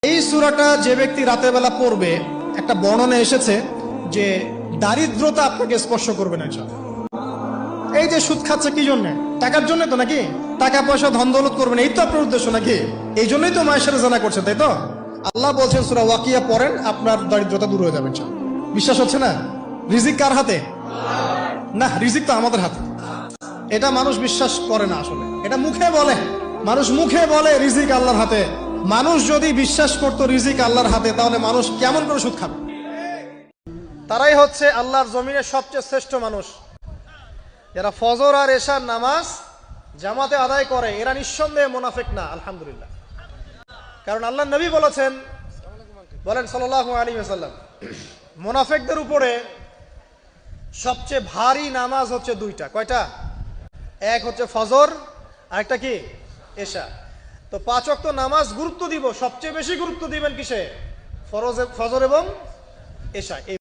এই সূরাটা যে ব্যক্তি রাতের বেলা পড়বে, একটা বর্ণনা এসেছে যে দারিদ্রতা আপনাকে স্পর্শ করবে না ইনশাআল্লাহ। এই যে সুদ খাচ্ছে কি জন্য? টাকার জন্য তো নাকি? টাকা পয়সা ধন দৌলত করবেন, এই তো আপনার উদ্দেশ্য নাকি? এই জন্যই তো মায়ের সাথে জানা করছে, তাই তো? আল্লাহ বলছেন সূরা ওয়াকিয়া পড়েন, আপনার দারিদ্রতা দূর হয়ে যাবে ইনশাআল্লাহ। বিশ্বাস হচ্ছে না? রিজিক কার হাতে? না, রিজিক তো আমাদের হাতে। এটা মানুষ বিশ্বাস করে না আসলে, এটা মুখে বলে। মানুষ মুখে বলে রিজিক আল্লাহর হাতে। মানুষ যদি বিশ্বাস করতো রিজিক আল্লাহর হাতে, তাহলে মানুষ কেমন করে সুদ খাবে? তারাই হচ্ছে আল্লাহর জমিনের সবচেয়ে শ্রেষ্ঠ মানুষ, যারা ফজর আর এশার নামাজ জামাতে আদায় করে। এরা নিঃসন্দেহে মুনাফিক না, আলহামদুলিল্লাহ। কারণ আল্লাহ নবী বলেছেন, বলেন সাল্লাল্লাহু আলাইহি ওয়াসাল্লাম, মুনাফিকদের উপরে সবচেয়ে ভারী নামাজ হচ্ছে দুইটা। কয়টা? এক হচ্ছে ফজর, আরেকটা কি? এশা। তো 5 ওয়াক্ত নামাজ গুরুত্ব দিব, সবচেয়ে বেশি গুরুত্ব দিবেন কিসে? ফজর এবং এশা।